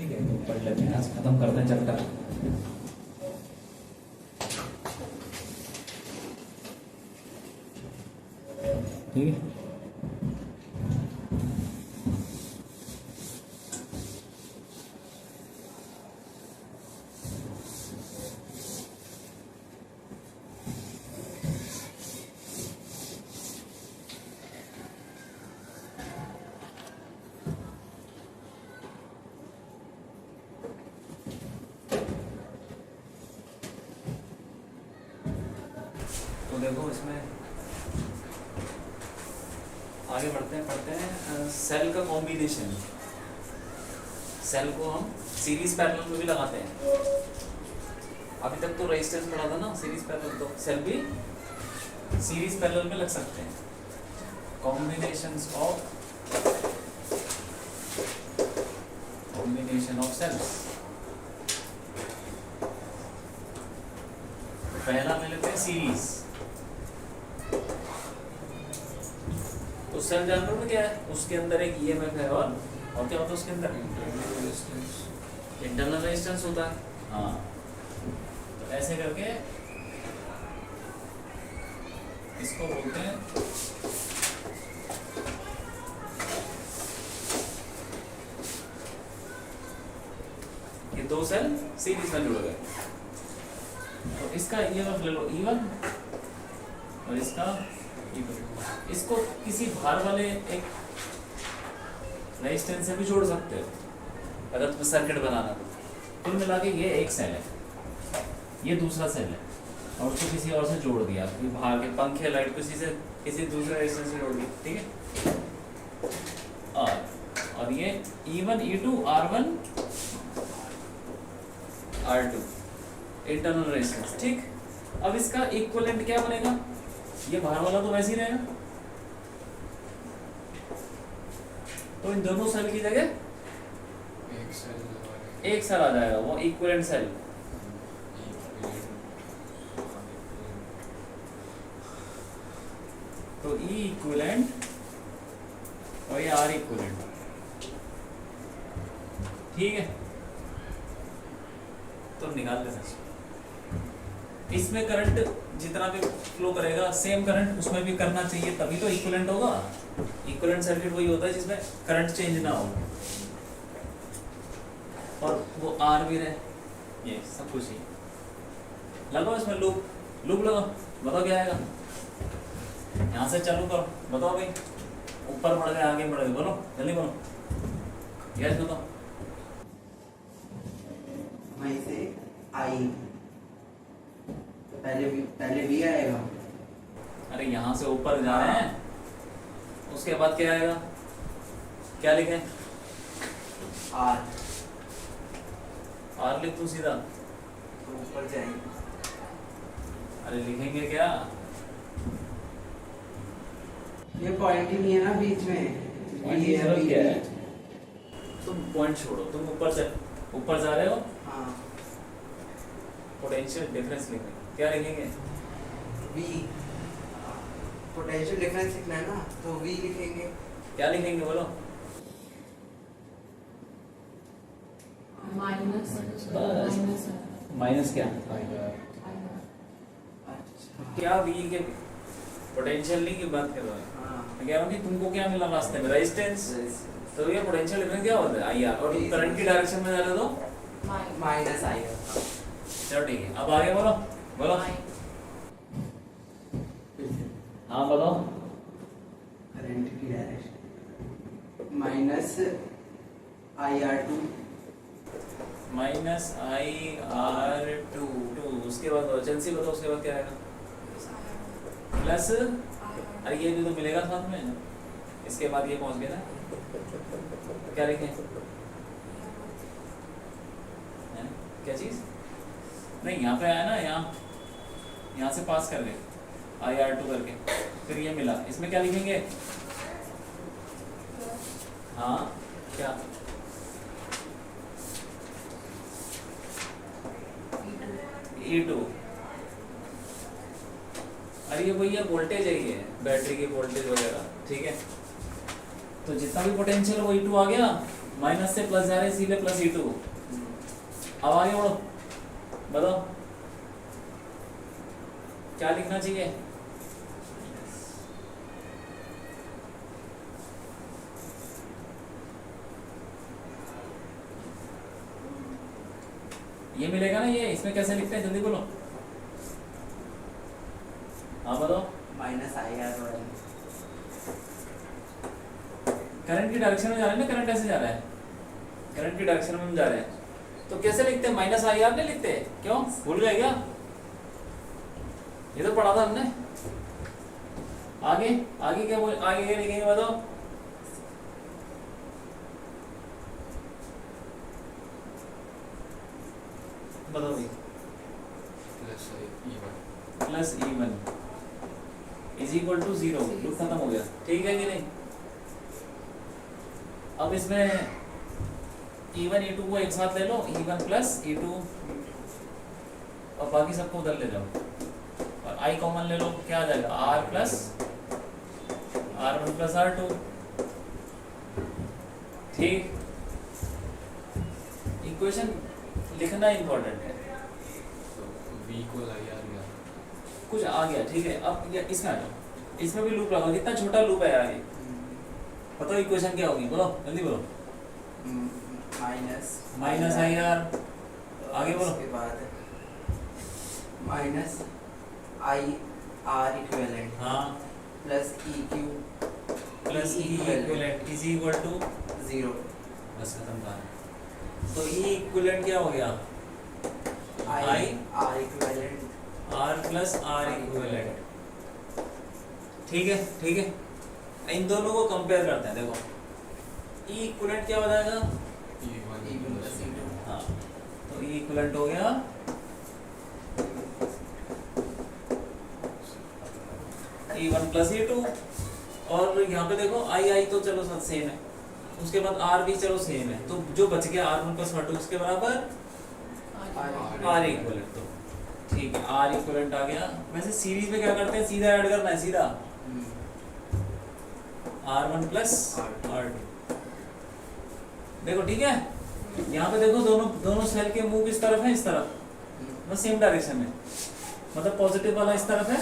ठीक है, तो पढ़ लेते हैं, आज खत्म करते हैं चैप्टर। ठीक है, तो देखो इसमें आगे बढ़ते हैं, पढ़ते हैं सेल का कॉम्बिनेशन। सेल को हम सीरीज पैरेलल में भी लगाते हैं। अभी तक तो रेजिस्टेंस पढ़ा था ना, सीरीज पैरेलल, तो सेल भी सीरीज पैरेलल में लग सकते हैं। Combination of cells. पहला ले लेते हैं सीरीज। तो सेल जानते हो क्या है, उसके अंदर एक ईएमएफ है और क्या होता है उसके अंदर? इंटरनल रेजिस्टेंस होता है। हाँ, तो ऐसे करके इसको बोलते हैं ये दो सेल सीरीज में जुड़ गए। तो इसका ईएमएफ ले लो E1 और इसका E2। इसको किसी भार वाले एक रेजिस्टेंस से भी जोड़ सकते हो अगर तुम्हें सर्किट बनाना तो। कुल मिला के ये एक सेल है, ये दूसरा सेल है, और उसको किसी और से जोड़ दिया, भार के पंखे लाइट किसी दूसरे रेजिस्टेंस से जोड़ दिया। ठीक है, और ये E1 E2 R1 R2 internal resistance. ठीक, अब इसका इक्विवेलेंट क्या बनेगा? ये बाहर वाला तो वैसे ही रहेगा, तो इन दोनों सेल की जगह एक सेल आ जाएगा, वो इक्विवेलेंट सेल। तो E इक्विवेलेंट और ये R इक्विवेलेंट। ठीक है, तो निकाल दे सकते। इसमें करंट जितना भी फ्लो करेगा सेम करंट उसमें भी करना चाहिए, तभी तो इक्विवेलेंट होगा। इक्विवेलेंट सर्किट वही होता है जिसमें करंट चेंज ना हो और वो आर भी रहे, ये सब कुछ ही। लगाओ इसमें लूप लगाओ, बताओ क्या आएगा। यहाँ से चालू करो, बताओ भाई, ऊपर बढ़ गए आगे बढ़ गए, बोलो जल्दी बोलो, यस बताओ। वहीं से आई पहले भी आएगा। अरे यहाँ से ऊपर जा रहे हैं, उसके बाद क्या आएगा? क्या लिखे? आर लिख तू सीधा, तो ऊपर जाएंगे। अरे लिखेंगे क्या? ये पॉइंट ही नहीं है ना बीच में, पॉइंट की जरूरत क्या है? तुम पॉइंट छोड़ो, तुम ऊपर जा रहे हो। हाँ, पोटेंशियल डिफरेंस लिखेंगे, क्या लिखेंगे? वी पोटेंशियल डिफरेंस लिखना है ना, तो वी लिखेंगे। क्या लिखेंगे बोलो? माइनस क्या? क्या वी के पोटेंशियल की बात कर रहा है। हाँ, मैं कह रहा हूँ कि तुमको क्या मिला रास्ते में? रेजिस्टेंस। तो ये पोटेंशियल डिफरेंस क्या होता है? IR, और करंट की डायरेक्शन में जा रहे तो माइनस आएगा। चलो ठीक है, अब आगे बोलो हाँ बताओ। करंट की डायरेक्शन माइनस IR2 उसके बाद एजेंसी बताओ, उसके बाद क्या आएगा? प्लस, अरे ये भी तो मिलेगा साथ में, इसके बाद ये पहुंच गया ना, क्या लिखें? क्या चीज? नहीं, यहाँ पे आया ना, यहाँ से पास कर गए IR2 करके, फिर ये मिला, इसमें क्या लिखेंगे? हाँ क्या? E2। अरे ये भैया वोल्टेज है, ये बैटरी की वोल्टेज वगैरह। ठीक है, तो जितना भी पोटेंशियल वो E2 आ गया, माइनस से प्लस जा रहे हैं, इसीलिए प्लस E2। अब आगे बढ़ो, बताओ क्या लिखना चाहिए। ये मिलेगा ना, ये इसमें कैसे लिखते हैं जल्दी बोलो। हाँ बताओ। Minus IR1। करंट की डायरेक्शन में जा रहे हैं ना, करंट ऐसे जा रहा है, करंट की डायरेक्शन में हम जा रहे हैं, तो कैसे लिखते हैं, माइनस IR नहीं लिखते, क्यों भूल गए क्या? ये तो पढ़ा था हमने। आगे आगे क्या बोल, आगे क्या लिखेंगे बताओ। बताओ भाई। Plus E1 is equal to 0, loop खत्म हो गया, ठीक है कि नहीं। अब इसमें E1 E2 को एक साथ ले लो, E1 प्लस E2, और बाकी सबको उधर ले जाओ, और I कॉमन ले लो, क्या आ जाएगा R plus R1 plus R2, ठीक। इक्वेशन लिखना इंपॉर्टेंट है। कुछ आ गया, ठीक है। अब ये इसमें आ जाओ, इसमें भी लूप लगा, कितना छोटा लूप है यार ये। बताओ इक्वेशन क्या होगी, बोलो जल्दी बोलो। माइनस IR, आगे बोलो। उसके बाद माइनस IR इक्विवेलेंट हाँ plus EQ plus E equivalent is equal to 0। बस खत्म कहानी। तो E इक्विवेलेंट क्या हो गया, R equivalent R plus R equivalent, ठीक है ठीक है। इन दोनों को कंपेयर करते हैं, देखो E इक्विवेलेंट क्या हो जाएगा, E1 प्लस E2। हाँ तो E इक्विवेलेंट हो गया E1 प्लस E2, और यहाँ पे देखो I तो चलो सब सेम है, उसके बाद R भी चलो सेम है, तो जो बच गया R1 प्लस R2 उसके बराबर R इक्विवेलेंट, तो ठीक है R इक्विवेलेंट आ गया। वैसे सीरीज में क्या करते हैं, सीधा ऐड करना है, सीधा R1 प्लस R2, देखो ठीक है। यहाँ पे देखो दोनों सेल के मूव इस तरफ है, इस तरफ, बस सेम डायरेक्शन में, मतलब पॉजिटिव वाला इस तरफ है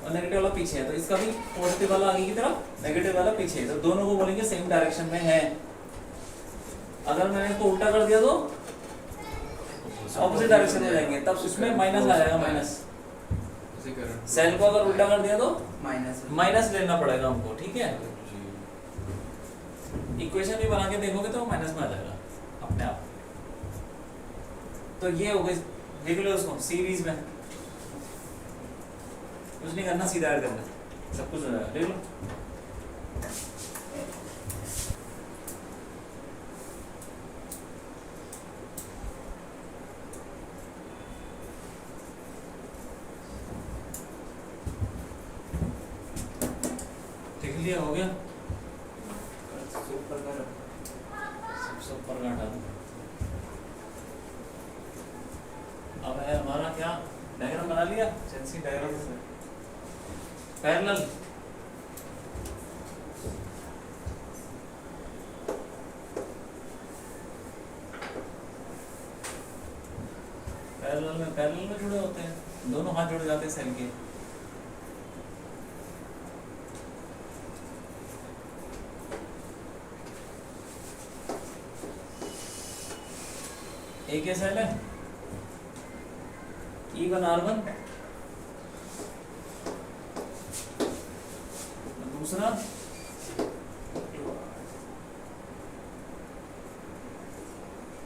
और नेगेटिव वाला पीछे है, तो इसका भी पॉजिटिव वाला आगे की तरफ, नेगेटिव वाला पीछे है, तो दोनों को बोलेंगे सेम डायरेक्शन में है। अगर मैंने इसको उल्टा कर दिया तो ऑपोजिट डायरेक्शन में जाएंगे, तब उसमें माइनस आ जाएगा, माइनस। सेल को अगर उल्टा कर दिया तो माइनस लेना पड़ेगा हमको, ठीक है। इक्वेशन भी बना के देखोगे तो माइनस में आ जाएगा अपने आप। तो ये हो गई, देख लो उसको सीरीज में, कुछ नहीं करना, सीधा ऐड करना, सब कुछ हो जाएगा, देख लो। देख लिया, हो गया, सब पर हटा दो। अब है हमारा क्या, डायग्राम बना लिया, चेल्सी डायग्राम से पैरेलल। पैरेलल में जुड़े होते हैं, दोनों हाथ जुड़ जाते हैं सेल के। एक ये सेल है E1 R1, दूसरा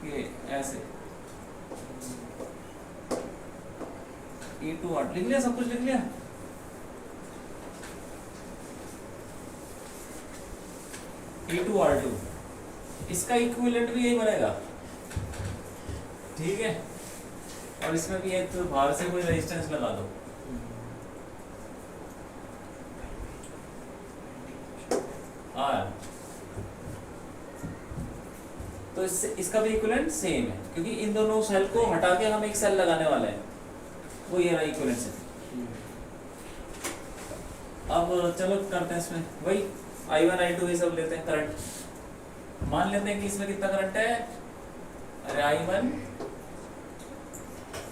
ये ऐसे E2 R, लिख लिया, सब कुछ लिख लिया। E2 R2, इसका इक्विवेलेंट भी यही बनेगा, ठीक है। और इसमें भी एक तो बाहर से कोई रेजिस्टेंस लगा दो, R, तो इसका भी इक्विवेलेंट सेम है, क्योंकि इन दोनों सेल को हटा के हम एक सेल लगाने वाले हैं, वो ये रहा इक्विवेलेंट से। अब चलो करते हैं इसमें वही I1 I2 ये सब लेते हैं करंट। मान लेते हैं कि इसमें कितना करंट है, अरे I1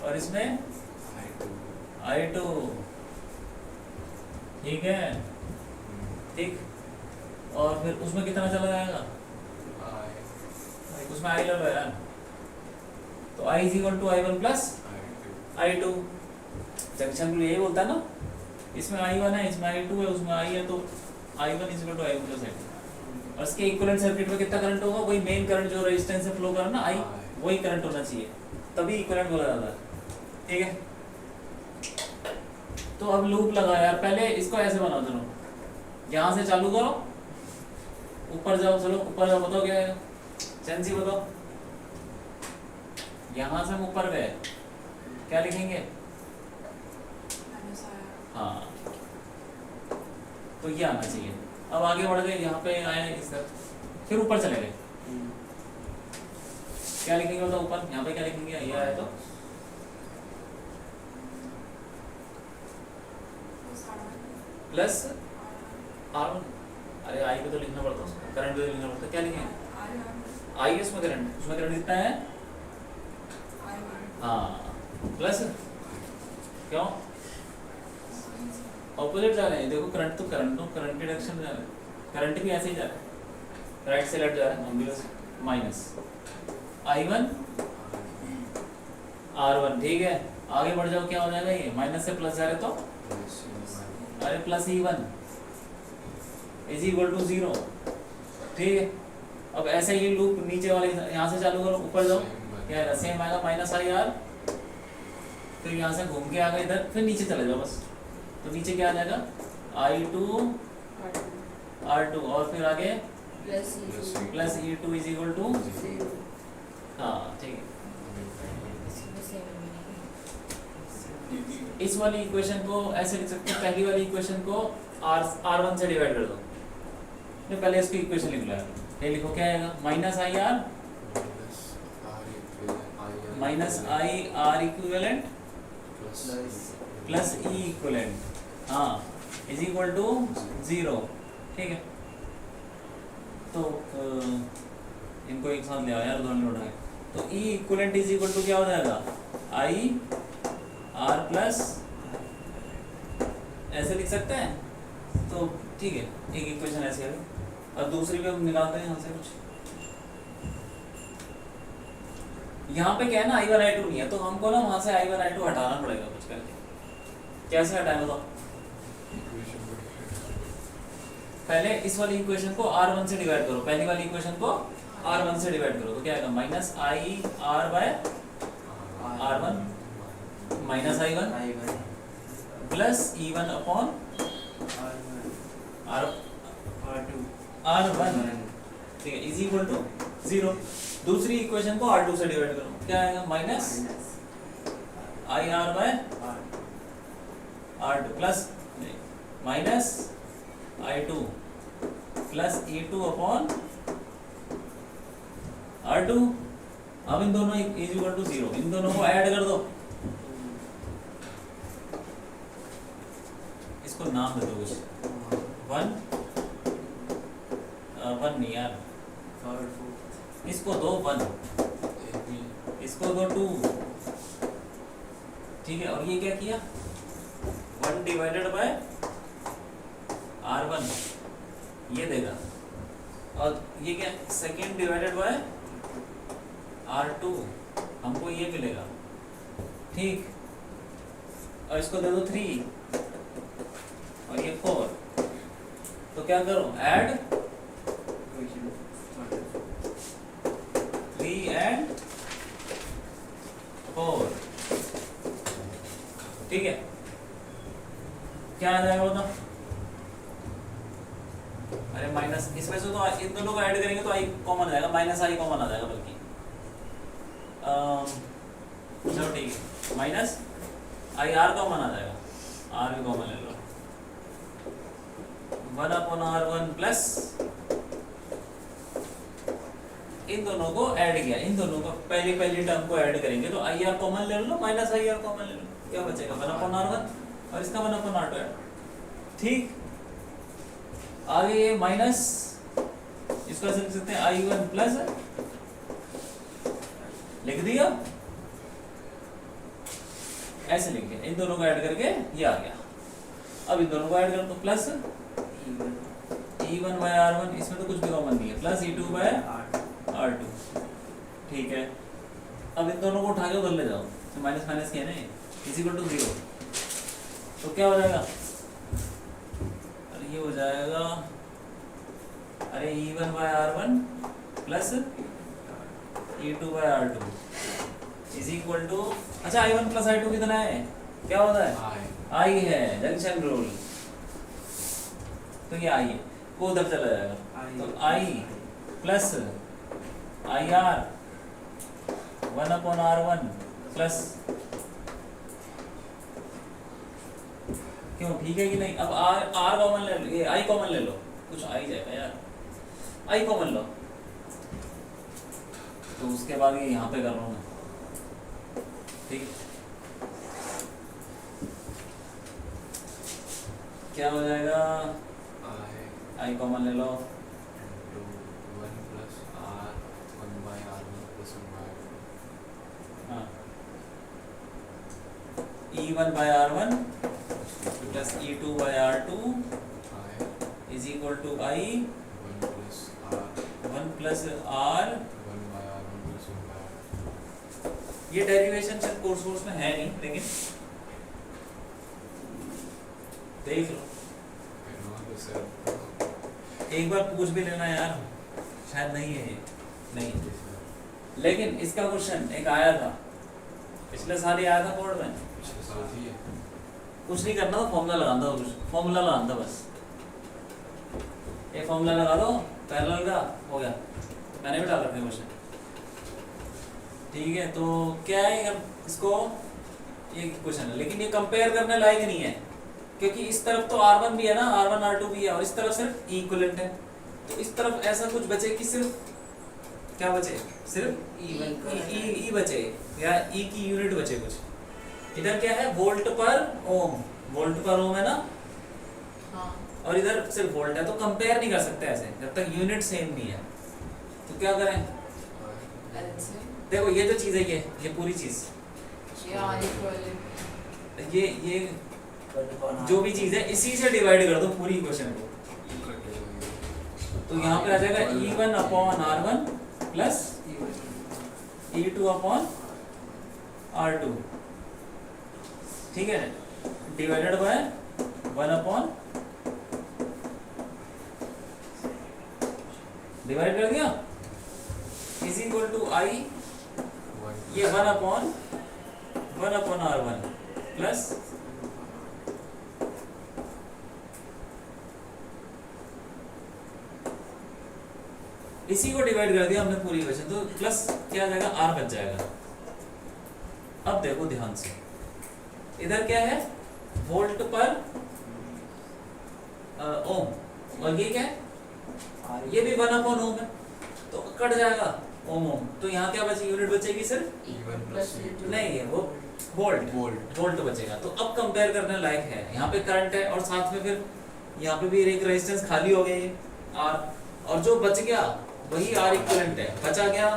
और इसमें I2, ठीक है, ठीक। और फिर उसमें कितना चला जाएगा, उसमें I लगा यार, तो I is equal to I1 plus I2। Junction rule यही बोलता है ना, इसमें I1 है, इसमें I2 है, उसमें I है, तो I1 is equal to I1 plus I2। और इसके इक्विवेलेंट सर्किट में कितना करंट होगा, वही मेन करंट जो रेजिस्टेंस से फ्लो कर रहा है ना I, वही करंट होना चाहिए, तभी इक्विवेलेंट बोला जाता है, ठीक है। तो अब लूप लगा यार, पहले इसको ऐसे बनाओ, चलो यहाँ से चालू करो, ऊपर जाओ, चलो ऊपर जाओ, बताओ क्या है, चैंसी बताओ, यहाँ से हम ऊपर गए, क्या लिखेंगे, हाँ, तो ये आना चाहिए। अब आगे बढ़ गए, यहाँ पे आए इस तरफ, फिर ऊपर चले गए, क्या लिखेंगे बताओ ऊपर, यहाँ पे क्या लिखेंगे, ये आया तो प्लस R1, अरे आई पे तो लिखना पड़ता है, करंट पे तो लिखना पड़ता है, क्या लिखेंगे, आई इसमें करंट, उसमें करंट कितना है, हाँ, प्लस, क्यों ऑपोजिट जा रहे हैं, देखो करंट तो करंट डिरेक्शन जा रहा है, करंट भी ऐसे ही जा रहा है, राइट से लेफ्ट जा रहा है, हम भी माइनस I1 R1, ठीक है। आगे बढ़ जाओ, क्या हो जाएगा, ये माइनस से प्लस जा रहे तो अरे plus E1 is equal to 0, ठीक है। अब ऐसे ही लूप नीचे वाले यहाँ से चालू करो, ऊपर जाओ, क्या आएगा, सेम आएगा माइनस IR, फिर यहाँ से घूम के आ गए इधर, फिर नीचे चले जाओ बस, तो नीचे क्या आ जाएगा, I2 R2 और फिर आगे plus E2 is equal to, हाँ ठीक है। इस वाली इक्वेशन को ऐसे लिख सकते हैं, पहली वाली इक्वेशन को R1 से डिवाइड कर दो, मैं पहले इसकी इक्वेशन लिख लिया, ये लिखो क्या आएगा, minus IR minus IR equivalent plus E equivalent, हाँ, इज इक्वल टू 0, ठीक है। तो इनको एक साथ ले आओ यार, दोनों उठाए, तो E equivalent is equal to क्या हो जाएगा, IR प्लस, ऐसे लिख सकते हैं, तो ठीक है, एक इक्वेशन ऐसे है, और दूसरी भी हम निकालते हैं यहाँ से कुछ, यहाँ पे क्या है ना, I1 I2 नहीं है, तो हमको ना वहां से I1 I2 हटाना पड़ेगा कुछ करके, कैसे हटाएं बताओ, पहले इस वाली इक्वेशन को R1 से डिवाइड करो, पहली वाली इक्वेशन को R1 से डिवाइड करो, तो क्या आएगा, minus IR by R1 minus I1 plus E1 upon R1, ठीक है, इज इक्वल टू 0। दूसरी इक्वेशन को R2 से डिवाइड करो, क्या आएगा, minus IR by R2 plus minus I2 plus E2 upon R2। अब इन दोनों इज इक्वल टू 0, इन दोनों को ऐड कर दो, इसको नाम दे दो कुछ, 1 नहीं यार, इसको दो 1, इसको दो 2, ठीक है। और ये क्या किया, 1 डिवाइडेड बाय R1 ये देगा, और ये क्या, सेकेंड डिवाइडेड बाय R2 हमको ये मिलेगा, ठीक। और इसको दे दो 3 और ये 4, तो क्या करो, ऐड 3 and 4, ठीक है। क्या आ जाएगा बताओ, अरे माइनस, इसमें से तो इन दोनों को ऐड करेंगे तो I कॉमन आ जाएगा, माइनस I कॉमन आ जाएगा, बल्कि चलो ठीक है, माइनस IR कॉमन आ जाएगा, R भी कॉमन ले लो, 1 अपॉन R1 प्लस, इन दोनों को ऐड किया, इन दोनों को पहली टर्म को ऐड करेंगे तो IR कॉमन ले लो, माइनस IR कॉमन ले लो, क्या बचेगा, 1 अपॉन R1 और इसका 1 अपॉन R2 ऐड, ठीक। आगे ये माइनस इसको ऐसे लिख सकते हैं I1 प्लस, लिख दिया, ऐसे लिख दिया, इन दोनों को ऐड करके ये आ गया। अब इन दोनों को ऐड कर दो, प्लस E1 बाय R1, इसमें तो कुछ भी कॉमन नहीं है, प्लस E2 बाय R2, ठीक है। अब इन दोनों को उठा के उधर ले जाओ, तो माइनस माइनस किया ना, इज इक्वल टू 0, तो क्या हो जाएगा, अरे ये हो जाएगा, अरे E1 by R1 plus E2 by R2 is equal to, अच्छा I1 प्लस I2 कितना है, क्या होता है, I है, जंक्शन रूल, तो ये I है, वो उधर चला जाएगा, तो I plus IR 1/R1 plus, क्यों, ठीक है कि नहीं। अब R कॉमन ले लो, ये I कॉमन ले लो, कुछ आ ही जाएगा यार, I कॉमन लो, तो उसके बाद ये यहाँ पे कर रहा हूँ मैं, ठीक है, क्या हो जाएगा, I कॉमन ले लो, हाँ, E1 by R1 plus E2 by R2 is equal to I 1 plus R, ये डेरिवेशन सिर्फ कोर्स में है नहीं, लेकिन देख लो, एक बार पूछ भी लेना यार, शायद नहीं है ये, नहीं, लेकिन इसका क्वेश्चन एक आया था पिछले साल ही आया था बोर्ड में, कुछ नहीं करना था, फॉर्मूला लगाना था, कुछ फॉर्मूला लगाना था बस, एक फॉर्मूला लगा दो पैरेलल का, हो गया, मैंने भी डाल रखा है क्वेश्चन, ठीक है। तो क्या है इसको, ये क्वेश्चन है, लेकिन ये कंपेयर करने लायक नहीं है, क्योंकि इस तरफ तो R1 भी है ना, R1 R2 भी है, और इस तरफ सिर्फ E इक्विवेलेंट है, तो इस तरफ ऐसा कुछ बचे कि सिर्फ क्या बचे, सिर्फ E बचे, या E की यूनिट बचे कुछ, इधर क्या है, वोल्ट पर ओम, वोल्ट पर ओम है ना, हाँ। और इधर सिर्फ वोल्ट है, तो कंपेयर नहीं कर सकते ऐसे जब तक यूनिट सेम नहीं है, तो क्या करें, देखो ये जो चीज है, ये पूरी चीज, ये जो भी चीज है इसी से डिवाइड कर दो पूरी इक्वेशन को, तो यहाँ पे आ जाएगा E1 upon R1 plus E2 upon R2, ठीक है, डिवाइडेड बाय 1 अपॉन, डिवाइड कर दिया, इज इक्वल टू I, ये 1 अपॉन R1 प्लस इसी को डिवाइड कर दिया हमने पूरी इक्वेशन, तो प्लस क्या आ जाएगा, R बच जाएगा। अब देखो ध्यान से, इधर क्या है, वोल्ट पर ओम, और ये क्या है, ये भी 1 अपॉन ओम है, तो कट जाएगा ओम, तो यहाँ क्या बचेगी, यूनिट बचेगी सिर्फ नहीं है, वो वोल्ट बचेगा। तो अब कंपेयर करने लायक है, यहाँ पे करंट है और साथ में फिर यहाँ पे भी एक रेजिस्टेंस खाली हो गई R, और जो बच गया वही R इक्विवेलेंट है, बचा क्या,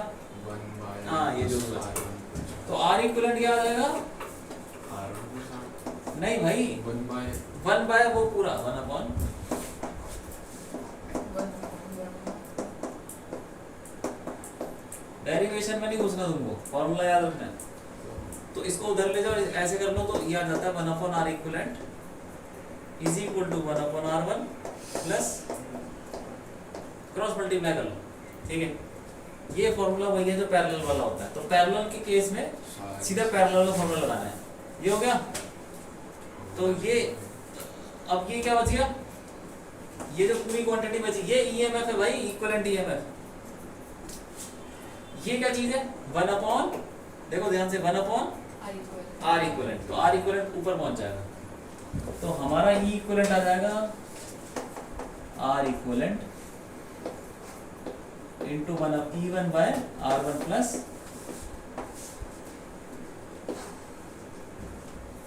हाँ ये जो बचा, तो R इक्विवेलेंट क्या आ जाएगा, नहीं भाई 1 बाय वो पूरा 1 अपॉन, डेरिवेशन में नहीं घुसना तुमको, फॉर्मूला याद रखना है, तो इसको उधर ले जाओ, ऐसे कर लो तो ये आ जाता है 1 upon R equivalent is equal to 1 upon R1 plus, cross multiply कर लो, ठीक है, ये फॉर्मूला वही है जो पैरेलल वाला होता है, तो पैरेलल के केस में सीधा पैरेलल का फॉर्मूला लगाना है, ये हो गया। तो ये अब ये क्या बच गया, ये जो पूरी क्वांटिटी बची, ये EMF है भाई, इक्विवेलेंट EMF, ये क्या चीज है, 1 अपॉन, देखो ध्यान से, 1 अपॉन R इक्विवेलेंट, तो R इक्विवेलेंट ऊपर पहुंच जाएगा, तो हमारा E इक्विवेलेंट आ जाएगा R equivalent into E1 by R1 plus,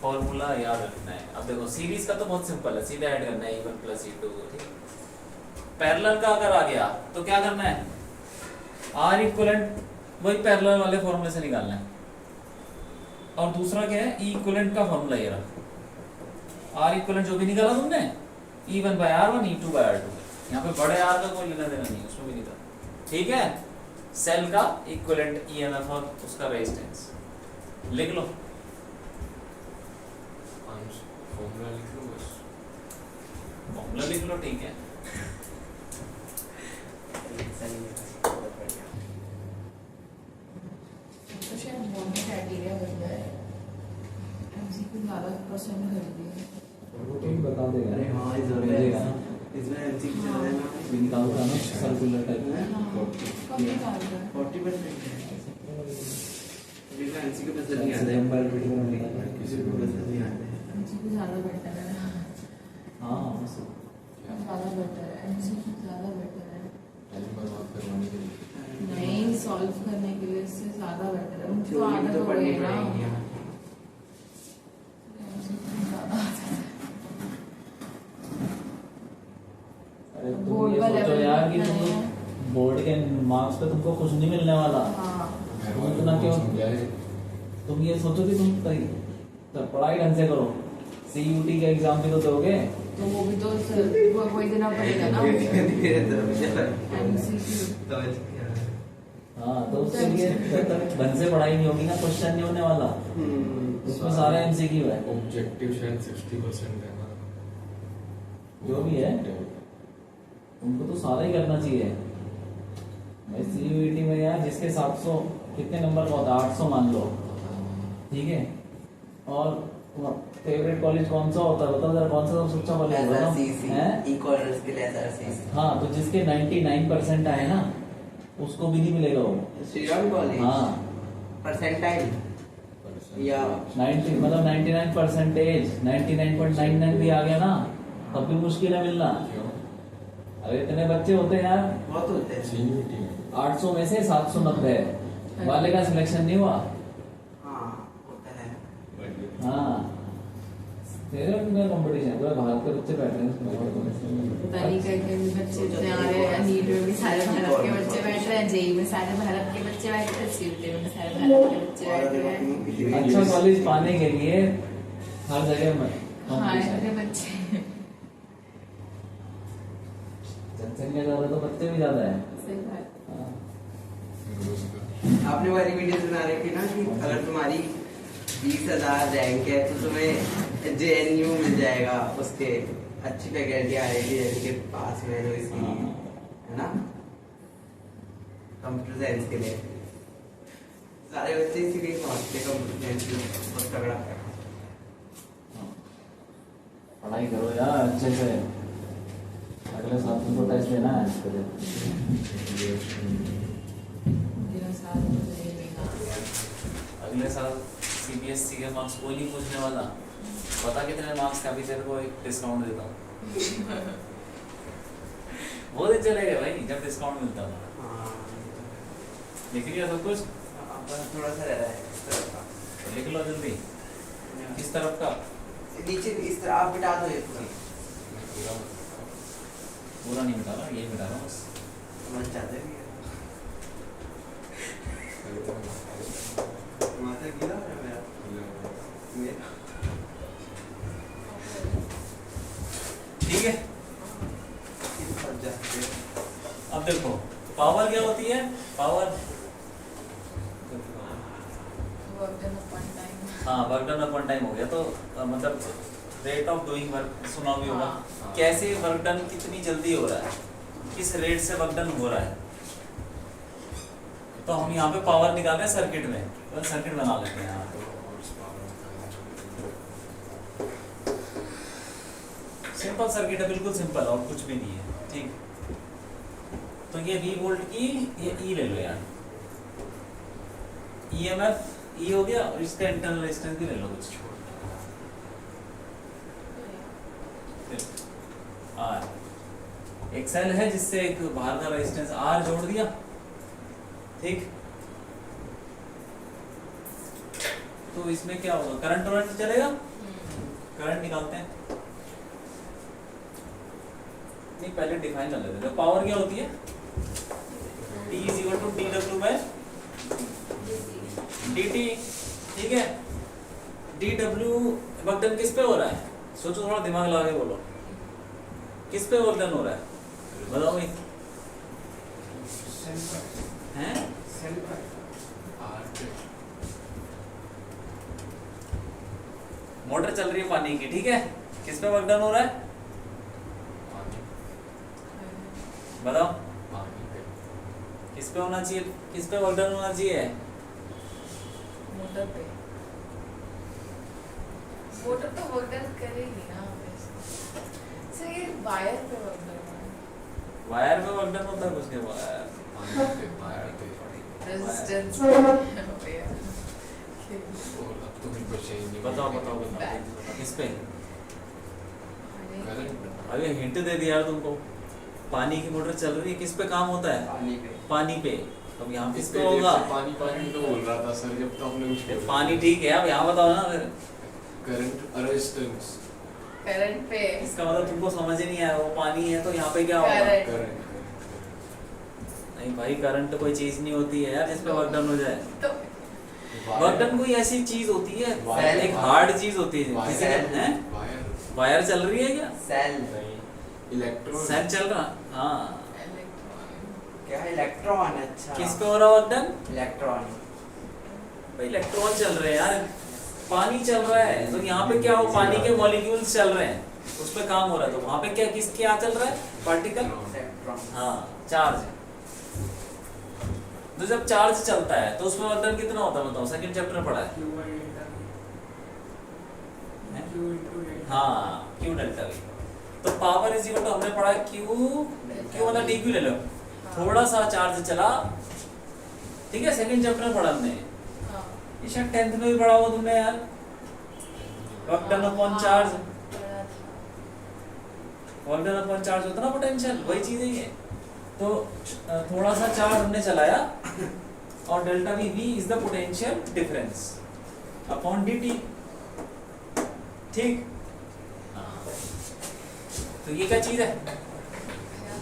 formula याद रखना है। अब देखो सीरीज का तो बहुत सिंपल है, सीधा ऐड करना है E1 प्लस E2, ठीक है, पैरेलल का अगर आ गया तो क्या करना है, आर इक्वलेंट वही पैरेलल वाले फॉर्मूले से निकालना है। और दूसरा क्या है, ई इक्वलेंट का फॉर्मूला ये रहा, आर इक्वलेंट जो भी निकाला तुमने, E1 by R1 E2 by R2। यहाँ पे बड़े R का कोई लेना देना नहीं, उसमें भी निकाल, ठीक है। सेल का इक्वलेंट EMF और उसका रेजिस्टेंस लिख लो। फॉर्मूला लिख लो बस। फॉर्मूला लिख लो, ठीक है। सही है, बहुत बढ़िया। तो शायद बॉन्ड क्राइटेरिया बन गया है, एमसीक्यू ज़्यादा परसेंट कर दिए। वो तो ही बता देगा। अरे हाँ, इस मिल जाएगा ना, इसमें एमसीक्यू चल रहा है ना, भी निकालता ना सर्कुलर टाइप। कब निकाल रहा है? 40% है। लेकिन एमसीक्यू पसंद नहीं आता एग्जाम है, पर वीडियो में निकालता है। किसी को पसंद नहीं आता है। एमसीक्यू ज़्यादा बेटर है ना, हाँ बस ज़्यादा बेटर है, एमसीक्यू ज़्यादा बेटर है। टाइम बर्बाद करवाने के लिए। नहीं, सॉल्व करने के लिए इससे ज़्यादा बेटर है, उनको थ्योरी आदत तो हो पढ़नी गई ना। पड़ेगी यार। MCQ ज़्यादा आता है। अरे तुम बोर्ड ये का सोचो level यार कि कितना है? तुम बोर्ड के मार्क्स पे तुमको कुछ नहीं मिलने वाला। हाँ, तुम इतना क्यों, समझाए। तुम ये सोचो कि तुम तो पढ़ाई ढंग से करो, CUT का एग्जाम भी तो दोगे। तो वो भी तो वही देना पड़ेगा ना, धीरे तरफ चला। MCQ। समझ गया। हाँ तो उसके लिए जब तक ढंग से पढ़ाई नहीं होगी ना, क्वेश्चन नहीं होने वाला। उसमें सारा MCQ है, ऑब्जेक्टिव शायद 60% है ना, जो भी है उनको तो सारा ही करना चाहिए। मैं CUT में यार जिसके 700 कितने नंबर का होता है, 800 मान लो, ठीक है। और फेवरेट कॉलेज कौन सा होता है बताओ जरा, कौन सा सबसे अच्छा कॉलेज होता SRCC, है? ई-कॉमर्स के लिए SRCC। हाँ तो जिसके 99% आए ना, उसको भी नहीं मिलेगा वो। श्रीराम कॉलेज। हाँ परसेंटाइल या 90 मतलब 99%, 99.99 भी आ गया ना, तब भी मुश्किल है मिलना। क्यों? अरे इतने बच्चे होते हैं यार, बहुत होते हैं। CUT में 800 में से 790 वाले का सिलेक्शन नहीं हुआ। हाँ, होता है। हाँ तेरे में कंपटीशन पूरा भारत के बच्चे बैठ रहे हैं पता नहीं कहीं भी बच्चे इतने आ रहे हैं, नीट में भी सारे भारत के बच्चे बैठ रहे हैं, जेई में सारे भारत के बच्चे बैठ रहे हैं, सीयूटी में सारे भारत के बच्चे बैठ रहे हैं। अच्छा कॉलेज पाने के लिए हर जगह हाँ, कंपटीशन। ऐसे बच्चे जनसंख्या ज्यादा तो बच्चे भी ज्यादा है। सही बात। हाँ। आपने वाली वीडियो बना रखी ना कि अगर तुम्हारी 20,000 रैंक है तो तुम्हें JNU मिल जाएगा, उसके अच्छी फैकल्टी आएगी के पास में, जो इसकी है ना कंप्यूटर साइंस के लिए सारे बच्चे इसीलिए पहुंचते कंप्यूटर साइंस में, बहुत तगड़ा है। पढ़ाई करो यार अच्छे से, अगले साल तुमको टेस्ट देना है इसके लिए। मेरा साल तो देगा। अगले साल CBSE के मार्क्स कोई नहीं पूछने वाला, पता कितने मार्क्स का, अभी तेरे को एक डिस्काउंट देता हूँ। वो दिन चले गए भाई जब डिस्काउंट मिलता था। हाँ, लिख लिया सब कुछ, अब बस थोड़ा सा रह रहा है इस तरफ का। तो लिख लो जल्दी। किस तरफ का? नीचे इस तरह आप मिटा दो ये पूरी, पूरा नहीं मिटा रहा, ये मिटा रहा हूँ बस। समझ जाते हैं माथा गिरा है मेरा। ठीक है, फंस जाते हैं। अब देखो पावर क्या होती है, power work done upon time. हाँ वर्क डन अपॉन टाइम हो गया, तो मतलब रेट ऑफ डूइंग वर्क सुना भी होगा। हाँ। कैसे वर्क डन कितनी जल्दी हो रहा है, किस रेट से वर्क डन हो रहा है। तो हम यहाँ पे पावर निकाल रहे हैं सर्किट में, तो सर्किट बना लेते हैं यहाँ पे। सिंपल सर्किट है, बिल्कुल सिंपल, और कुछ भी नहीं है, ठीक। तो ये V वोल्ट की ये E ले लो यार, EMF E हो गया, और इसका इंटरनल रेजिस्टेंस भी ले लो कुछ, R। एक सेल है जिससे एक बाहर का रेजिस्टेंस R जोड़ दिया, ठीक। तो इसमें क्या होगा, करंट चलेगा, करंट निकालते हैं। नहीं, पहले डिफाइन कर लेते हैं। पावर क्या होती है? P is equal to dw by dt, ठीक है। dw वर्क डन किस पे हो रहा है? सोचो, थोड़ा दिमाग लगा के बोलो, किस पे वर्क डन हो रहा है? बताओ भाई। हैं? मोटर चल रही है पानी की, ठीक है, किस पे वर्क डन हो रहा है? बताओ किस पे होना चाहिए, किस पे वर्क डन होना चाहिए? मोटर पे। मोटर तो वर्क डन करेगी ना सर, ये वायर पे वर्क डन होना है। वायर पे वर्क डन होता है कुछ नहीं, रेजिस्टेंस बताओ बताओ बताओ किस पे? अभी हिंट दे दिया यार तुमको, पानी की मोटर चल रही है, किस पे काम होता है? पानी पे। पानी पे। अब यहाँ किस पे होगा? पानी पानी तो बोल रहा था सर जब तो हमने उसको पानी ठीक है, अब यहाँ बताओ ना फिर। करंट रेजिस्टेंस करंट पे। इसका मतलब तुमको समझ ही नहीं आया, वो पानी है तो यहाँ पे क्या होगा? करंट। करंट नहीं भाई, करंट कोई चीज नहीं होती है यार जिस पे वर्क डन हो जाए। तो वर्क डन कोई ऐसी चीज होती है, वायर। एक हार्ड चीज होती है। किसी के हैं? वायर वायर चल रही है क्या? सेल। इलेक्ट्रॉन सेल चल रहा? हाँ। क्या इलेक्ट्रॉन? अच्छा, किस पे हो रहा वर्क डन? इलेक्ट्रॉन। भाई इलेक्ट्रॉन चल रहे हैं यार, पानी चल रहा है तो यहाँ पे क्या हो, पानी के मॉलिक्यूल्स चल रहे हैं, उस पे काम हो रहा है, तो वहाँ पे क्या किस क्या चल रहा है? पार्टिकल। इलेक्ट्रॉन। हाँ, चार्ज। तो जब चार्ज चलता है तो उसमें वर्क डन कितना होता है बताओ? सेकंड चैप्टर में पढ़ा है। हाँ, Q डेल्टा V। तो पावर इज इक्वल टू हमने पढ़ा Q मतलब dq ले लो, थोड़ा सा चार्ज चला, ठीक है, सेकंड चैप्टर में पढ़ा हमने। ये शायद 10th में भी पढ़ा होगा तुमने यार, work done upon charge. Work done upon charge होता ना पोटेंशियल, वही चीज है ये। तो थोड़ा सा चार्ज हमने चलाया और delta V is the potential difference upon dt, ठीक। तो ये क्या चीज है?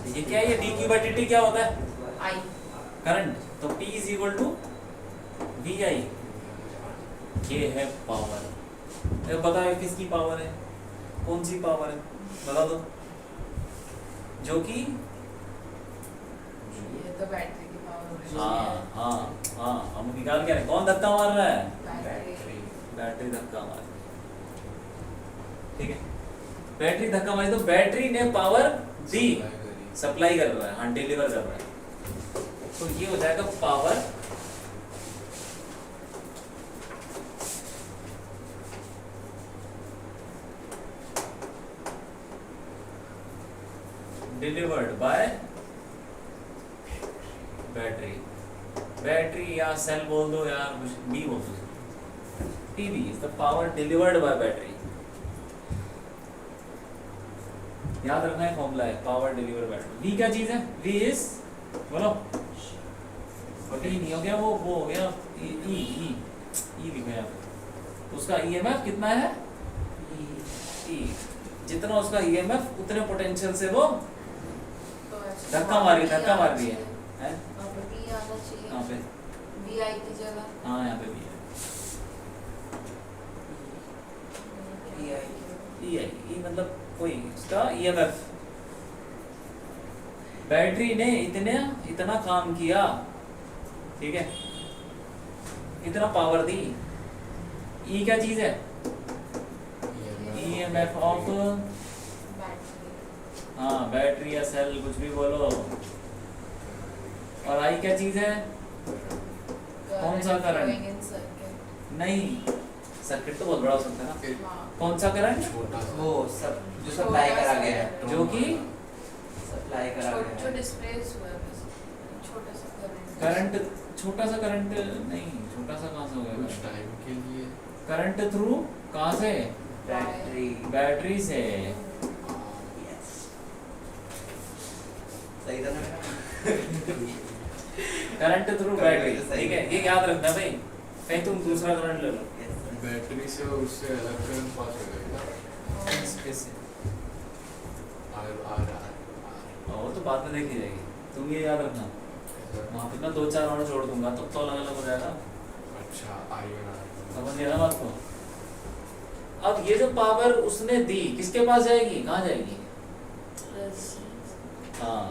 ये क्या है? ये dq by dt क्या होता है? आई। करंट। तो P is equal to VI, ये है पावर। अब बताओ किसकी पावर है, कौन सी पावर है, बता दो। जो कि ये तो बैटरी की पावर है। हाँ हाँ हाँ, हम निकाल के रहे, कौन धक्का मार रहा है? बैटरी। बैटरी धक्का मार, ठीक है, बैटरी धक्का मारी तो बैटरी ने पावर दी, सप्लाई कर रहा है, हाँ डिलीवर कर रहा है। तो ये हो जाएगा power delivered by battery. Battery या सेल बोल दो या कुछ भी बोल दो, PV is the power delivered by battery. याद रखना है फॉर्मूला है, पावर डिलीवर बैटरी। V क्या चीज है? V इज, बोलो, T नहीं हो गया, वो हो गया E लिखा है यहाँ पे। उसका EMF कितना है? E। जितना उसका EMF उतने पोटेंशियल से वो धक्का मार रही है, हैं? अब भी आना चाहिए। यहाँ पे, VI की जगह। हाँ यहाँ पे भी है। E मतलब कोई उसका EMF। बैटरी ने इतना काम किया, ठीक है, इतना पावर दी। E क्या चीज है? EMF ऑफ, हाँ बैटरी या सेल कुछ भी बोलो। और I क्या चीज है? कौन सा करंट? नहीं, सर्किट तो बहुत बड़ा हो सकता है ना। कौन सा करंट? छोटा सा वो सब जो सप्लाई करा गया है, जो कि सप्लाई करा गया जो है। डिस्प्लेस हुआ है बस, छोटा सा करंट, छोटा सा करंट नहीं, छोटा सा कहाँ से हो कुछ गया? टाइम के लिए करंट थ्रू कहाँ से? बैटरी। बैटरी से। यस, सही था ना? करंट थ्रू बैटरी, ठीक है, ये याद रखना भाई, कहीं तुम दूसरा करंट ले लो। बैटरी से और उससे अलग करंट पास हो जाएगा। इससे आ रहा है तो बाद में देखी जाएगी, तुम ये याद रखना। वहाँ पे मैं 2-4 और जोड़ दूंगा तो अलग अलग हो जाएगा। अच्छा आई बना समझ गया ना बात को? अब ये जो पावर उसने दी किसके पास जाएगी, कहाँ जाएगी? हाँ,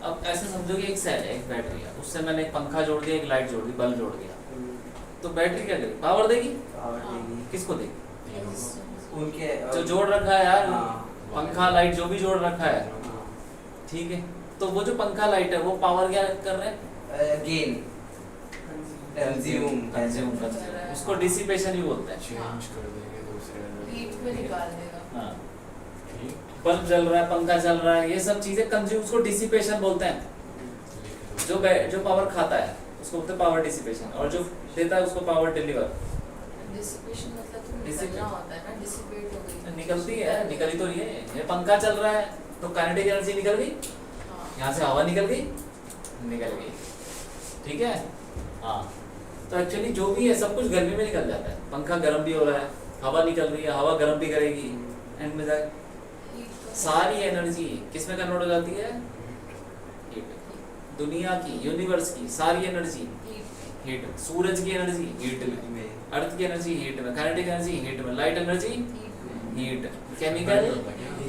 अब ऐसे समझो कि एक सेल है, एक बैटरी है, उससे मैंने एक पंखा जोड़ दिया, एक लाइट जोड़ दी, बल्ब जोड़ दिया, तो बैटरी क्या करेगी? पावर देगी। पावर देगी किसको देगी? उनके जो जोड़ रखा है यार, हाँ। पंखा लाइट जो भी जोड़ रखा है, हाँ। ठीक है। तो वो जो पंखा लाइट है वो पावर क्या कर रहे हैं? गेन कंज्यूम कंज्यूम कर रहे हैं, उसको डिसिपेशन ही बोलते हैं। चेंज कर देंगे दूसरे हीट में निकाल देगा। हाँ, ठीक बल्ब जल रहा है, पंखा चल रहा है, ये सब चीजें कंज्यूम, उसको डिसिपेशन बोलते हैं। जो पावर खाता है उसको बोलते हैं पावर डिसिपेशन, और जो देता है उसको पावर डिलीवर। डिसिपेशन मतलब तो निकलना होता है ना, डिसिपेट हो गई। निकलती है, निकली तो ये पंखा चल रहा है तो काइनेटिक एनर्जी निकल गई, हाँ। यहाँ से हवा निकल गई, ठीक है। हाँ, तो एक्चुअली जो भी है सब कुछ गर्मी में निकल जाता है। पंखा गर्म भी हो रहा है, हवा निकल रही है, हवा गर्म भी करेगी, एंड में जाए सारी एनर्जी किस में कन्वर्ट हो जाती है? हीट। दुनिया की, यूनिवर्स की सारी एनर्जी हीट। सूरज की एनर्जी हीट में, अर्थ की एनर्जी हीट में, काइनेटिक एनर्जी हीट में, light energy heat, chemical,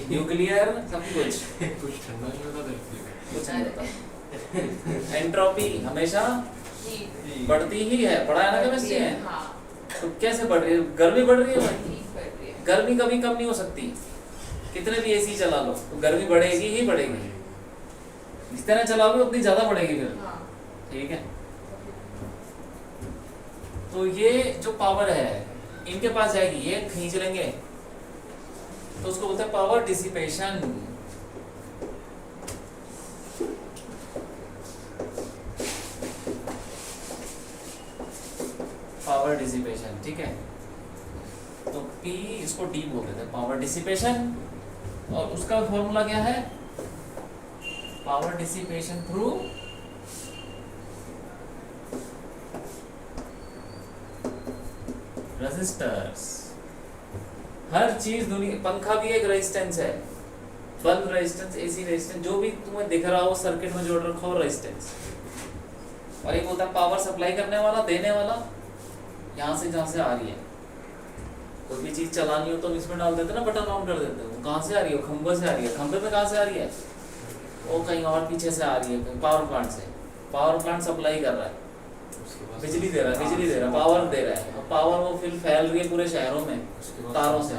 nuclear, सब कुछ। कुछ ठंडा नहीं होता धरती में। कुछ नहीं होता। एंट्रोपी हमेशा हीट बढ़ती ही है, पढ़ा है ना केमिस्ट्री में? हाँ, तो कैसे बढ़ रही है? गर्मी बढ़ रही है भाई, हीट बढ़ रही है। गर्मी कभी कम नहीं हो सकती, कितने भी एसी चला लो तो गर्मी बढ़ेगी ही बढ़ेगी, जितना चलाओगे उतनी ज्यादा बढ़ेगी फिर, हाँ, ठीक है। तो ये जो पावर है इनके पास जाएगी, ये खींच लेंगे तो उसको बोलते हैं पावर डिसिपेशन। पावर डिसिपेशन, ठीक है। तो P इसको D बोल देते हैं, पावर डिसिपेशन। और उसका फॉर्मूला क्या है? Power dissipation through resistors. हर चीज दुनिया, पंखा भी एक रेजिस्टेंस है, बल्ब रेजिस्टेंस, एसी रेजिस्टेंस, जो भी तुम्हें दिख रहा हो सर्किट में जोड़ रखा हो रेजिस्टेंस। और एक होता है पावर सप्लाई करने वाला, देने वाला, यहाँ से जहाँ से आ रही है। कोई भी चीज चलानी हो तो इसमें डाल देते ना, बटन ऑन कर देते हैं, कहाँ से आ रही है? खंभे से आ रही है। खंभे में कहाँ से आ रही है? वो कहीं और पीछे से आ रही है, पावर प्लांट से। पावर प्लांट सप्लाई कर रहा है, बिजली दे रहा है, बिजली दे रहा है, पावर दे रहा है। पावर वो फिर फैल रही है पूरे शहरों में तारों से,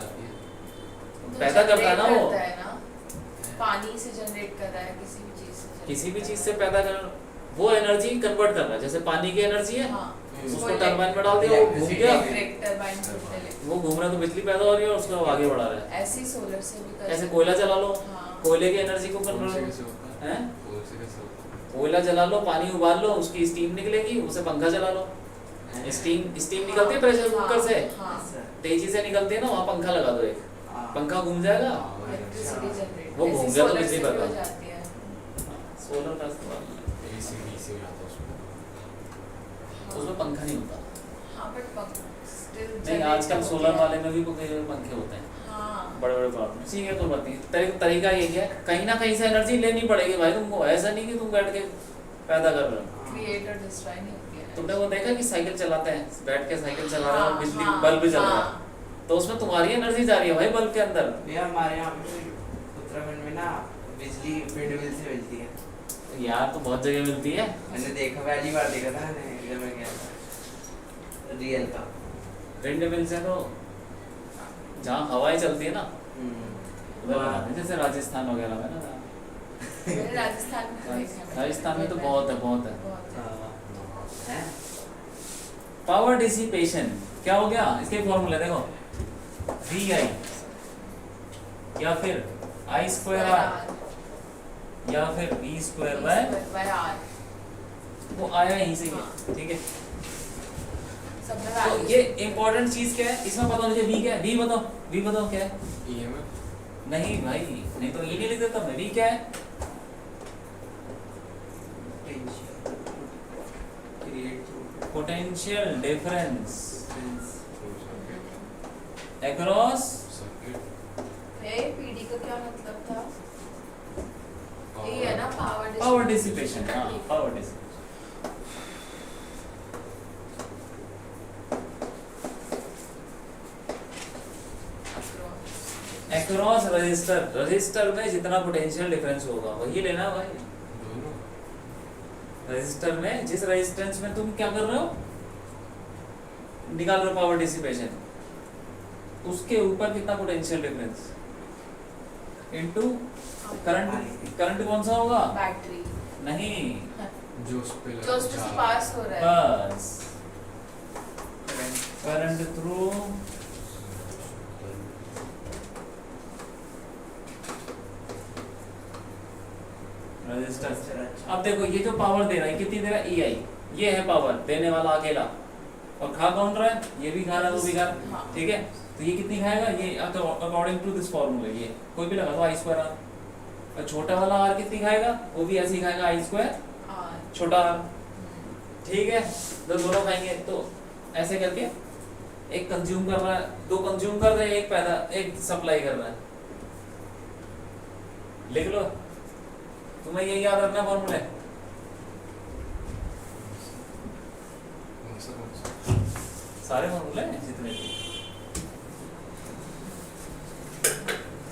पैदा करता है ना वो, पानी से जनरेट कर रहा है, किसी भी चीज से पैदा कर, वो एनर्जी कन्वर्ट कर रहा है। जैसे पानी की एनर्जी है, हाँ, उसको टरबाइन में डाल दिया, वो घूम गया, टरबाइन वो घूम रहा है तो बिजली पैदा हो रही है और उसको आगे बढ़ा रहा है। ऐसे सोलर से भी कर ऐसे कोयला जला लो, हाँ। कोयले की एनर्जी को कन्वर्ट है, कोयला जला लो, पानी उबाल लो, उसकी स्टीम निकलेगी, उसे पंखा चला लो, स्टीम निकलती है प्रेशर कुकर से, हाँ, तेजी से निकलती है ना, वहाँ पंखा लगा दो, एक पंखा घूम जाएगा, इलेक्ट्रिसिटी जनरेट वो घूम गया तो बिजली पैदा हो जाती है। सोलर का इस्तेमाल, उसमें पंखा नहीं होता। हाँ, बट स्टिल नहीं, आजकल सोलर वाले में भी पंखे होते हैं, हाँ, बड़े बड़े पावर में। ठीक है, तो बात नहीं, तरीका ये है, कहीं ना कहीं से एनर्जी लेनी पड़ेगी भाई तुमको, ऐसा नहीं कि तुम बैठ के पैदा कर रहे हो। क्रिएट और डिस्ट्रॉय नहीं होती है। तुमने वो देखा कि साइकिल चलाते हैं, बैठ के साइकिल चला रहे हो, हाँ, बिजली हाँ, बल्ब जल रहा है, हाँ। तो उसमें तुम्हारी एनर्जी जा रही है भाई बल्ब के अंदर। भैया हमारे यहाँ पे उत्तराखंड में ना बिजली विंडमिल से मिलती है। यार तो बहुत जगह मिलती है, मैंने देखा, पहली बार देखा था मैंने जब मैं गया था रियल का। विंड मिल से तो जहाँ हवाएं चलती है ना उधर बनाते हैं, जैसे राजस्थान वगैरह में ना। मैंने राजस्थान में देखा है। राजस्थान में तो बहुत है, बहुत है। बहुत है। हैं? पावर डिसिपेशन क्या हो गया? इसके फॉर्मूले देखो, वी आई या फिर आई स्क्वायर आर या फिर वी स्क्वायर बाय आर, वो आया यहीं से, ठीक है। सब में तो values ये इम्पोर्टेंट चीज क्या है इसमें पता मुझे, वी क्या है? वी बताओ, वी बताओ क्या है? नहीं भाई, नहीं तो ये नहीं लिख देता मैं, वी क्या है? पोटेंशियल डिफरेंस अक्रॉस पीडी का क्या मतलब था? ये है ना पावर डिसिपेशन, हाँ power dissipation. Across register, register में जितना पोटेंशियल डिफरेंस होगा वही लेना भाई। दोनों रजिस्टर में जिस रेजिस्टेंस में तुम क्या कर रहे हो, निकाल रहे हो पावर डिसिपेशन, उसके ऊपर कितना potential difference into current. Current कौन सा होगा? बैटरी नहीं, जो उस पे जो उसमें से पास हो रहा है। बस करंट थ्रू रजिस्टर। अब देखो ये जो पावर दे रहा है कितनी दे रहा है, EI, ये है पावर देने वाला अकेला, और खा कौन रहा है, ये भी खा रहा है वो भी खा रहा है, हाँ। ठीक है। तो ये कितनी खाएगा, ये अकॉर्डिंग टू दिस फॉर्मूला, ये कोई भी लगा दो आई स्क्वायर आर, और छोटा वाला आर कितनी खाएगा, वो भी ऐसे ही खाएगा आई स्क्वायर छोटा आर, ठीक है। तो दोनों खाएंगे, तो ऐसे करके एक कंज्यूम कर रहा है, दो कंज्यूम कर रहे हैं, एक पैदा, एक सप्लाई कर रहा है। लिख लो, तुम्हें ये याद रखना फॉर्मूला है। कौन सा सारे फॉर्मूले हैं जितने भी।